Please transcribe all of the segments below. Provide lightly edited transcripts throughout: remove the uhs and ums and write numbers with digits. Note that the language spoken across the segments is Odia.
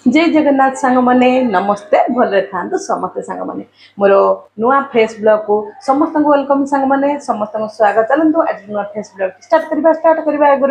जय जगन्नाथ सांग मैंने नमस्ते भले था समस्ते सांग मैंने मोर नुआ फेस ब्लॉग को समस्त वेलकम सांग मैंने समस्त स्वागत चलते आज नुआ फेस ब्लॉग स्टार्ट करवा आगु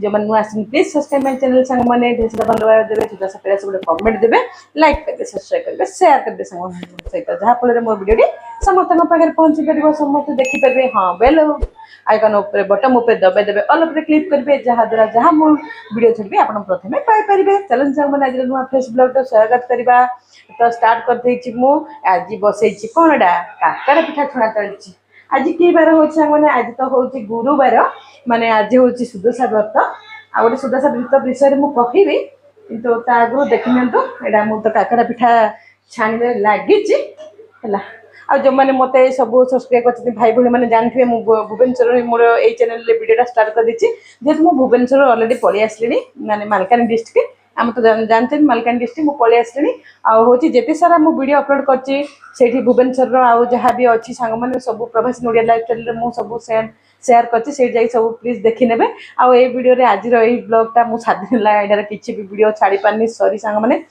जो मैंने नुआ प्लीज सब्सक्राइब माय चैनल सांग मैंने धन्यवाद देवे सुधा सफेरा सब कमेंट देवे लाइक करेंगे सब्सक्राइब करेंगे शेयर करेंगे सांग सहित जहाँफल मोर वीडियो समस्त पाखे पहुंची पार समस्त देखिपारे हाँ बेल आइकन ऊपर बटन ऊपर दबाई देवे ऑल ऊपर क्लिक करेंगे जहाँद्वारा जहाँ मो वीडियो छाड़ी आप प्रथम पाइपर चलन सांग मैंने आज नुआ फेस ब्लॉग तो स्वागत करवा तो स्टार्ट करदे मु आज बसई कौन एटा काकड़ा पिठा छुणा चलती आज कि बार हो मैंने आज तो हूँ गुरुवार माने आज हूँ सुदशा व्रत आ गए सुदशा व्रत विषय में कहबी कि आगु देखी नियंतु एटा मु तो काकड़ा पिठा छाणी लगी आ जो मैंने मत सब सब्सक्राइब कर भाई भाई मैंने जानते भुवनेश्वर मोर ये चैनल वीडियो स्टार्ट कर देती जेहतु मुझे भुवनेश्वर अलरेडी पलि आसली माने मालकानगि डिस्ट्रिक्ट आम तो जानते मालकानगि डिस्ट्रिक्ट मुझे पलि आसली हूँ जिते सारा मुझे वीडियो अपलोड कर भुवनेश्वर आउ जहाँ भी अच्छी सांग मैंने सब प्रभास नोडिया लाइफ स्टाइल मुझे सब सेयार कर सब प्लीज देखी ने आउ ये वीडियो आज ब्लॉगटा मुझे 7 दिन है किसी भी वीडियो छाड़ी पारनी सॉरी सांग मैंने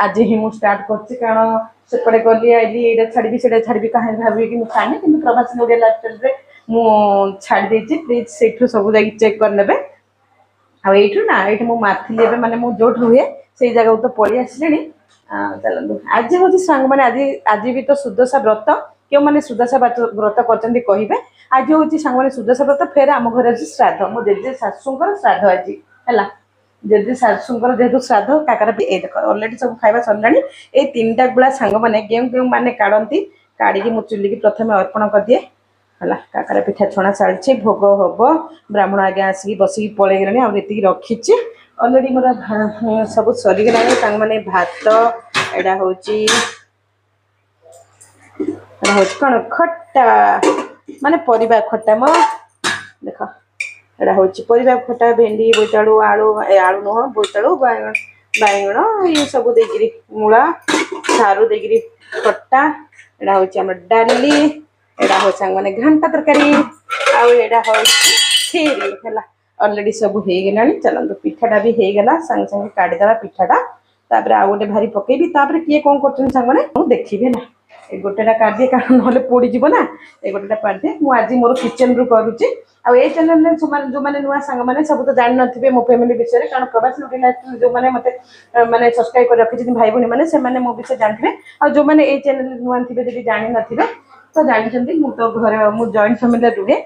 आज ही मुझे स्टार्ट कर कारण सेपटे गली आईली ये छाड़ी से छाड़ी कहीं भावी कि छाड़नी कि प्रभास नोडिया लाइफ स्टाइल मुझे छाड़ी प्लीज से सब जा चेक करने आईठू ना ये मुझे माथी मैंने मुझे जो रुहे से जगह तो पलि आसली चलते आज हूँ सांग मैंने आज भी तो सुदशा व्रत क्यों मैंने सुदशा व्रत कर कहे आज हूँ सांग मैंने सुदशा व्रत फेर आम घर आज श्राद्ध मो जेजे शाशुर श्राद्ध आज है जेजे शाशुर जेहतु श्राद्ध काकरा देख अलरेडी सब खाଇବା सरलानी ये 3टा बेला सांग मैंने केउ मैंने काढ़ती काढ़ी मु चुली की प्रथम अर्पण कर दिए है काकरा पिठा छणा चलती भोग हम ब्राह्मण आगे आसिक बसिक पलि गले आती रखी अलरेडी मोर सब सरीगला मैंने भात एटा हूँ कौन खट्टा माने परिबा खट्टा मो देख एटा हूँ परिबा खट्टा भेंडी बोईताड़ू आलू आलू नुह बोईताड़ू बैगण ये सब देकरी मूला सारू देकरी खट्टा एटा हूँ आम डाली एटा हूँ सांग मैंने घंटा तरकारी आटा हूँ खीरी है अलरेडी सब हो गला चलते पिठाटा भी हो गला सांगे सांगे काढ़ीदेवा पिठाटा तापर आउ गोटे भारी पकेबी तापर किए कौन कर सांग मैंने देखी ना ये गोटेटा काट दिए कारण ना पोड़ीज ना ये गोटेटा काट दिए मुझे आज मोर किचन रू करुच्ची आई चैनल जो मैंने नुआ सांग मैंने सब तो जान थे मो फैमिली विषय कारण प्रभास लाइफ जो मैंने मत मैंने सब्सक्राइब कर रखी भाई भाई मैंने से मो विषय जानते और जो मैंने ये चैनल नुआ थे जब जानी नथिबे तो जानते मुझे तो घर मु जॉइंट फैमिली रुहे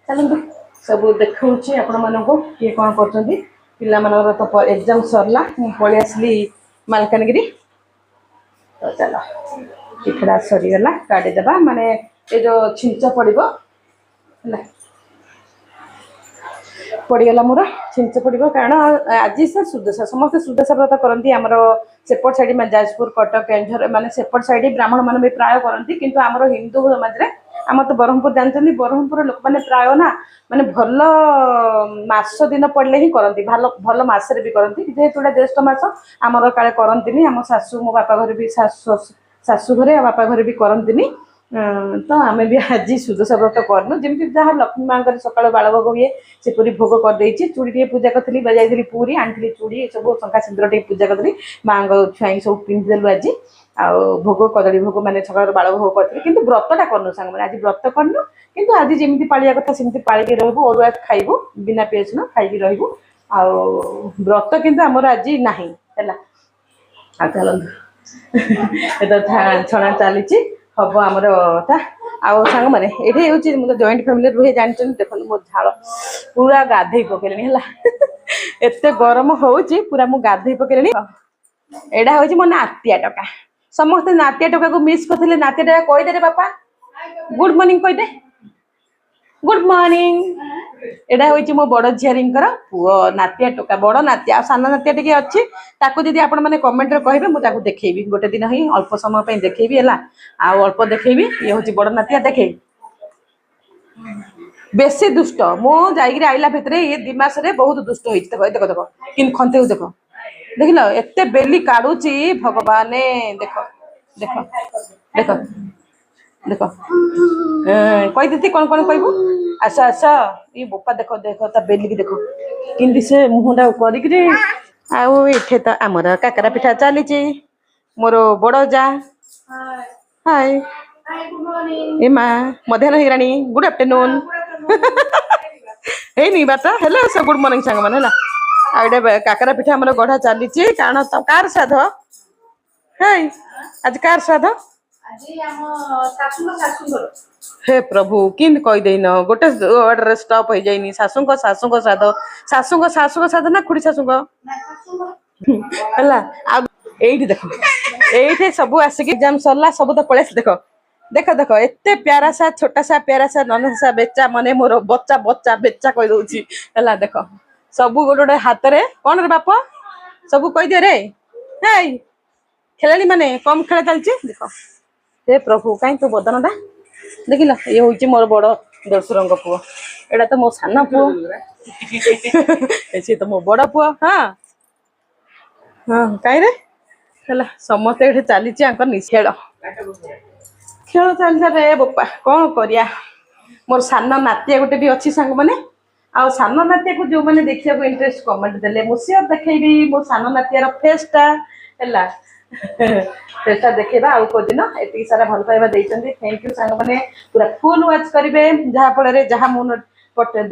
चलते सब देखा आपण मानक किए कौन कर तो एग्जाम सरला पलि आसली मालकानगिरी तो चलो पिठा सरीगला काढ़ीदेवा माने ये जो छिंच पड़ो पड़गला मोर छिंच पड़ो कारण आज से सुदशा समस्त सुदशा व्रत करती आमर सेपट साइड जाजपुर कटक केंझर माने सेपट साइड ब्राह्मण मान भी प्राय करती किंतु आमर हिंदू समाज रे आम तो ब्रह्मपुर जानते ब्रह्मपुर लोक मैंने प्राय ना माने भल मास दिन पड़े ही करती भल मसरे भी करती जेहेतु ज्येष्ठ मास आमर काले करती आम शाशु मो बापा घर भी शाशु घरे बापा घरे भी करती तो आम भी आज सुदशा व्रत करनु जमी जहाँ लक्ष्मी माँ सकाल बालभोग हुए से पूरी भोग करदे चूड़ी पूजा करी जाइली पूरी आनी चूड़ी सब शंखा सिंदूर टे पूजा करी माँ छुआ सब पिंधिदेलु आज आउ भोग कदली भोग मैंने सकाल बालभोग करी कि व्रतटा करनु सांग मैंने आज व्रत करनु किंतु आज जमी पालिया कथा सेमती पालिकी रहबू अरुआ खाइबू बिना पियाज रसुण खाइकी रहबू आउ व्रत किंतु आमर आज नाही हैला आ चलतु छणा चली हम आमर था आउ सांग मैंने ये हूँ तो जॉइंट फैमिली रुहे जानते देख मो झाल पूरा गाधे पकड़े है एत गरम हो पूरा मु गाधे पकड़े एटा हूँ मो नातिया टका समस्ते नातिया टका को मिस करते नातिया टका कहीदे बापा गुड मॉर्निंग कहीदे गुड मॉर्निंग एटा हूँ मो बड़ झियारी पुओ नातिया टोका बड़ नातिया सान नातिया टे अच्छी ताकू जब आपण मैंने कमेंट कहे मुझे देखी गोटे दिन ही अल्प समय देखी है अल्प देखी ये हूँ बड़ नातिया देखे बेसी दुष्ट मो जाइए आइला भितर ये 2 मास बहुत दुष्ट हो देख देख कि खंते देख देख लो एत बेली काढ़ुची भगवान देख देख देख देख कही देती कौन कौन कहबू आस आस ये बोपा देख देख ता बेली की देख कि से मुहटा कर ଆଉ ଏଠି ତ ଆମର କାକରା ପିଠା ଚାଲିଛି ମୋର ବଡ଼ ଯା ହାय ଏ ମା ମଧ୍ୟାହ୍ନ ହେଇଗଲାଣି ଗୁଡ୍ ଆଫ୍ଟରନୁନ୍ ହେଇନି ବାରଟା ହେଲେ ସେ ଗୁଡ୍ ମର୍ଣ୍ଣିଂ ସାଙ୍ଗମାନେ ହେଲା ଆଉ ଏଇଟା କାକରା ପିଠା ଆମର ଗଢା ଚାଲିଛି କାରଣ କାର ଶ୍ରାଦ୍ଧ ହେଇ ଆଜି କାର ଶ୍ରାଦ୍ଧ ହେ ପ୍ରଭୁ କେମିତି କହିଦେଇନ ଗୋଟେ ୱାର୍ଡରେ ଷ୍ଟପ୍ ହେଇଯାଇନି ଶାଶୁଙ୍କ ଶ୍ରାଦ୍ଧ ନା ଖୁଡି ଶାଶୁଙ୍କ ହେଲା ଆଉ ଏଇଠି ଦେଖ ଏଇଠି ସବୁ ଆସିକି ଏକ୍ଜାମ ସରିଲା ସବୁ ତ ପଳେଇ ଆସି ଦେଖ ଏତେ ପ୍ୟାରା ସା ଛୋଟା ସା ପ୍ୟାରା ସା ନନ୍ହା ସା ବେଚା ମାନେ ମୋର ବଚ୍ଚା ବେଚା କହିଦଉଛି ହେଲା ଦେଖ ସବୁ ଗୋଟେ ଗୋଟେ ହାତରେ କଣ ରେ ବାପ ସବୁ କହିଦିଅ ରେ ହେଇ ଖେଳାଳି ମାନେ କମ ଖେଳ ଚାଲିଛି ଦେଖ ହେ ପ୍ରଭୁ କାହିଁ ତୋ ବଦନ ଟା ଦେଖିଲ ଇଏ ହଉଛି ମୋର ବଡ ଦେଢଶୁରଙ୍କ ପୁଅ ଏଇଟା ତ ମୋ ସାନ ପୁଅ ସିଏ ତ ମୋ ବଡ ପୁଅ ହଁ ହଁ କାହିଁରେ ହେଲା ସମସ୍ତେ ଏଠି ଚାଲିଛି ଆଙ୍କର ଖେଳ ଚାଲିଥାଏ ବୋପା କଣ କରିବା ମୋର ସାନ ନାତିଆ ଗୋଟେ ବି ଅଛି ସାଙ୍ଗମାନେ ଆଉ ସାନ ନାତିଆକୁ ଯୋଉମାନେ ଦେଖିବାକୁ ଇଣ୍ଟରେଷ୍ଟ କମେଣ୍ଟ ଦେଲେ ମୁଁ ସିଓର ଦେଖେଇବି ମୋ ସାନ ନାତିଆର ଫେସ୍ ଟା ହେଲା ଫେସ୍ ଟା ଦେଖେଇବା ଆଉ କୋଉଦିନ ଏତିକି ସାରା ଭଲ ପାଇବା ଦେଇଛନ୍ତି ଥ୍ୟାଙ୍କ ୟୁ ସାଙ୍ଗମାନେ ପୁରା ଫୁଲ ୱାଚ୍ କରିବେ ଯାହା ଫଳରେ ଯାହା ମୁଁ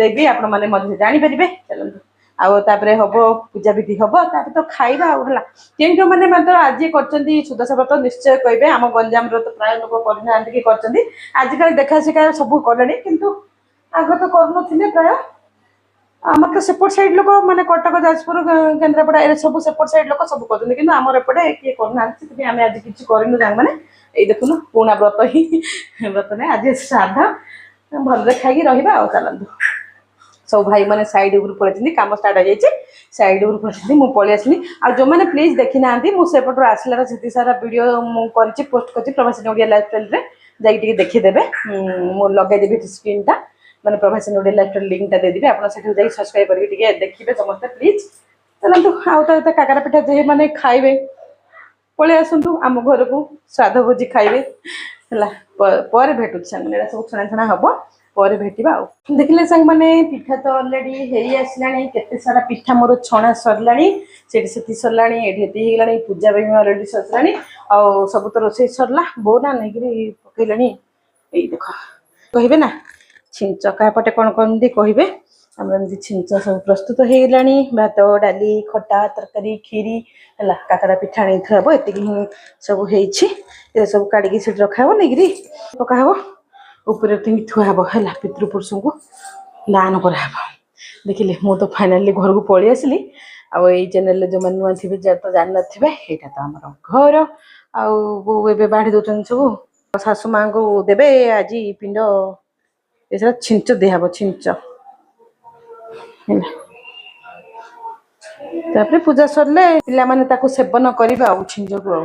ଦେବି ଆପଣ ମାନେ ମଧ୍ୟ ଜାଣିପାରିବେ ଚାଲନ୍ତୁ ଆଉ ତାପରେ ହବ ପୂଜା ବିଧି ହବ ତାପରେ ତ ଖାଇବା ଆଉ ହେଲା କେଉଁ କେଉଁମାନେ ମାତ୍ର ଆଜି କରିଛନ୍ତି ସୁଦଶା ବ୍ରତ ନିଶ୍ଚୟ କହିବେ ଆମ ଗଞ୍ଜାମର ତ ପ୍ରାୟ ଲୋକ କରିନାହାନ୍ତି କି କରିଛନ୍ତି ଆଜିକାଲି ଦେଖା ଶିଖା ସବୁ କଲେଣି କିନ୍ତୁ ଆଗ ତ କରୁନଥିଲେ ପ୍ରାୟ ଆମର ତ ସେପଟ ସାଇଡ୍ ଲୋକ ମାନେ କଟକ ଯାଜପୁର କେନ୍ଦ୍ରାପଡ଼ା ଏ ସବୁ ସେପଟ ସାଇଡ୍ ଲୋକ ସବୁ କରୁଛନ୍ତି କିନ୍ତୁ ଆମର ଏପଟେ କିଏ କରୁନାହାନ୍ତି ସେଥିପାଇଁ ଆମେ ଆଜି କିଛି କରିନୁ ସାଙ୍ଗମାନେ ଏଇ ଦେଖୁନ ପୁରୁଣା ବ୍ରତ ହିଁ ବ୍ରତ ନାହିଁ ଆଜି ଶ୍ରାଦ୍ଧ ଭଲରେ ଖାଇକି ରହିବା ଆଉ ଚାଲନ୍ତୁ ସବୁ ଭାଇ ମାନେ ସାଇଡ୍ ଉପରୁ ପଳେଇଛନ୍ତି କାମ ଷ୍ଟାର୍ଟ ହେଇଯାଇଛି ସାଇଡ୍ ଉପରୁ ପଳେଇଛନ୍ତି ମୁଁ ପଳେଇ ଆସିଲି ଆଉ ଯୋଉମାନେ ପ୍ଲିଜ୍ ଦେଖିନାହାନ୍ତି ମୁଁ ସେପଟରୁ ଆସିଲାର ସେତିକି ସାରା ଭିଡ଼ିଓ ମୁଁ କରିଛି ପୋଷ୍ଟ କରିଛି ପ୍ରବାସୀ ଓଡ଼ିଆ ଲାଇଫଷ୍ଟାଇଲ୍ରେ ଯାଇକି ଟିକେ ଦେଖିଦେବେ ମୁଁ ଲଗେଇଦେବି ସ୍କ୍ରିନ୍ଟା ମାନେ ପ୍ରବାସୀ ଓଡ଼ିଆ ଲାଇଫଷ୍ଟାଇଲ୍ ଲିଙ୍କଟା ଦେଇଦେବି ଆପଣ ସେଠୁ ଯାଇକି ସବସ୍କ୍ରାଇବ୍ କରିକି ଟିକେ ଦେଖିବେ ସମସ୍ତେ ପ୍ଲିଜ୍ ଚାଲନ୍ତୁ ଆଉ ତ ଏତେ କାକରା ପିଠା ଯେ ମାନେ ଖାଇବେ ପଳେଇ ଆସନ୍ତୁ ଆମ ଘରକୁ ଶ୍ରାଦ୍ଧ ଭୋଜି ଖାଇବେ ହେଲା ପରେ ଭେଟୁଛି ସାଙ୍ଗମାନେ ଏଇଟା ସବୁ ଛଣାଛଣା ହବ ପରେ ଭେଟିବା ଆଉ ଦେଖିଲେ ସାଙ୍ଗମାନେ ପିଠା ତ ଅଲରେଡି ହେଇ ଆସିଲାଣି କେତେ ସାରା ପିଠା ମୋର ଛଣା ସରିଲାଣି ସେଠି ସେଠି ସରିଲାଣି ଏଠି ଏଠି ହେଇଗଲାଣି ପୂଜା ପାଇଁ ଅଲରେଡି ସରିଲାଣି ଆଉ ସବୁ ତ ରୋଷେଇ ସରିଲା ବୋଉ ନା ନେଇକିରି ପକେଇଲାଣି ଏଇ ଦେଖ କହିବେ ନା ଛିଞ୍ଚ କାହା ପଟେ କଣ କରନ୍ତି କହିବେ ଆମର ଏମିତି ଛିଞ୍ଚ ସବୁ ପ୍ରସ୍ତୁତ ହେଇଗଲାଣି ଭାତ ଡାଲି ଖଟା ତରକାରୀ କ୍ଷୀରି ହେଲା କାକରା ପିଠା ଆଣିଥୁଆ ହବ ଏତିକି ହିଁ ସବୁ ହେଇଛି ଏ ସବୁ କାଢିକି ସେଠି ରଖା ହବ ନେଇକିରି ପକା ହବ ଉପରେ ଏତିକି ଥୁଆ ହବ ହେଲା ପିତୃପୁରୁଷଙ୍କୁ ଦାନ କରାହବ ଦେଖିଲେ ମୁଁ ତ ଫାଇନାଲି ଘରକୁ ପଳେଇ ଆସିଲି ଆଉ ଏଇ ଚ୍ୟାନେଲରେ ଯୋଉମାନେ ନୂଆ ଥିବେ ଯାହା ତ ଜାଣିନଥିବେ ଏଇଟା ତ ଆମର ଘର ଆଉ ବୋଉ ଏବେ ବାଢି ଦଉଛନ୍ତି ସବୁ ଶାଶୁ ମାଙ୍କୁ ଦେବେ ଆଜି ପିଣ୍ଡ ଏସବୁ ଛିଞ୍ଚ ଦିଆହବ ଛିଞ୍ଚ ହେଲା ତାପରେ ପୂଜା ସରିଲେ ପିଲାମାନେ ତାକୁ ସେବନ କରିବେ ଆଉ ଛିଞ୍ଚକୁ ଆଉ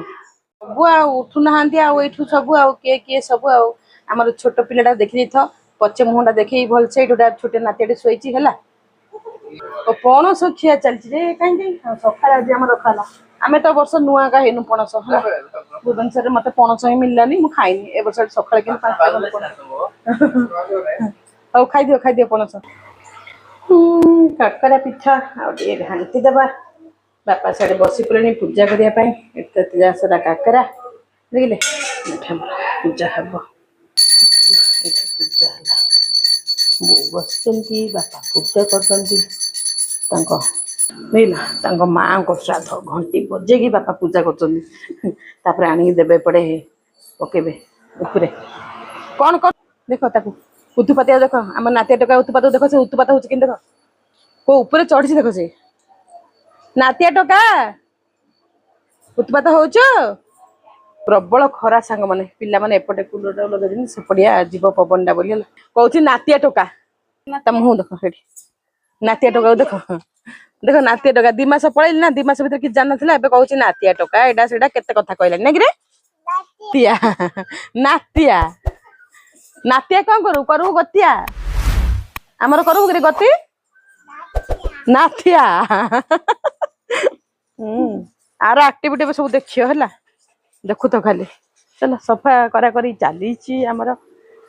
ସବୁ ଆଉ ଉଠୁନାହାନ୍ତି ଆଉ ଏଇଠୁ ସବୁ ଆଉ କିଏ ସବୁ ଆଉ ଆମର ଛୋଟ ପିଲାଟା ଦେଖିଦେଇଥ ପଛ ମୁହଁଟା ଦେଖେଇ ଭଲସେ ଏଇଠି ଗୋଟେ ଛୋଟ ନାତିଟେ ଶୋଇଛି ହେଲା ପଣସ ଖିଆ ଚାଲିଛି ଯେ କାହିଁକି ସକାଳେ ଆଜି ଆମର ରଖା ହେଲା ଆମେ ତ ବର୍ଷ ନୂଆ କା ହେଇନୁ ପଣସ ହେଲା ଭୁବନେଶ୍ୱରରେ ମତେ ପଣସ ହିଁ ମିଳିଲାନି ମୁଁ ଖାଇନି ଏ ବର୍ଷ ସକାଳେ କିନ୍ତୁ 5ଟା ହଉ ଖାଇଦିଅ ପଣସ କାକରା ପିଠା ଆଉ ଟିକେ ଘାଣ୍ଟି ଦେବା ବାପା ସିଆଡେ ବସି ପଡ଼ିଲେଣି ପୂଜା କରିବା ପାଇଁ ଏତେ ସାରା କାକରା ଦେଖିଲେ ପୂଜା ହବ ଏଠି ପୂଜା ହେଲା ବୋଉ ବସିଛନ୍ତି ବାପା ପୂଜା କରୁଛନ୍ତି ତାଙ୍କ ମାଆଙ୍କ ଶ୍ରାଦ୍ଧ ଘଣ୍ଟି ବଜେଇକି ବାପା ପୂଜା କରୁଛନ୍ତି ତାପରେ ଆଣିକି ଦେବେ ଏପଟେ ପକେଇବେ ଉପରେ କଣ ଦେଖ ତାକୁ ଉତୁପାତିଆ ଦେଖ ଆମ ନାତିଆ ଟୋକା ଉତୁପାତ ଦେଖ ସେ ଉତୁପାତ ହଉଛି କିନ୍ତୁ ଦେଖ କୋଉ ଉପରେ ଚଢିଛି ଦେଖ ସେ ନାତିଆ ଟୋକା ଉତ୍ପାତ ହଉଛ ପ୍ରବଳ ଖରା ସାଙ୍ଗମାନେ ପିଲାମାନେ ଏପଟେ କୁଲରଟା ଲଗେଇଛନ୍ତି ସେପଟିଆ ଯିବ ପବନଟା ବୋଲି ହେଲା କହୁଛି ନାତିଆ ଟୋକା ତା ମୁହଁ ଦେଖ ସେଠି ନାତିଆ ଟୋକାକୁ ଦେଖ ନାତିଆ ଟୋକା 2 ମାସ ପଳେଇଲି ନା 2 ମାସ ଭିତରେ କିଛି ଜାଣିନଥିଲା ଏବେ କହୁଛି ନାତିଆ ଟୋକା ଏଇଟା ସେଇଟା କେତେ କଥା କହିଲାନି ନାଇଁ କିରେ ନାତିଆ କଣ କରୁ ଗତିଆ ଆମର କରିବୁ କିରେ ଗତି ନାଥିଆ ଆର ଆକ୍ଟିଭିଟି ଏବେ ସବୁ ଦେଖିବ ହେଲା ଦେଖୁ ତ ଖାଲି ଚାଲ ସଫା କରି ଚାଲିଛି ଆମର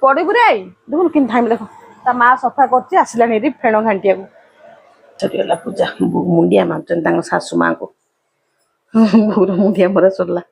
ପଡିବୁ ରେ ଦେଖୁନୁ କେମିତି ଧାଇଁବି ଦେଖ ତା ମା ସଫା କରୁଛି ଆସିଲାଣି ଏଠି ଫେଣ ଘାଣ୍ଟିଆକୁ ସରିଗଲା ପୂଜା ମୁଣ୍ଡିଆ ମାରୁଛନ୍ତି ତାଙ୍କ ଶାଶୁ ମାଙ୍କୁ ବୋଉର ମୁଣ୍ଡିଆ ମରା ସରିଲା।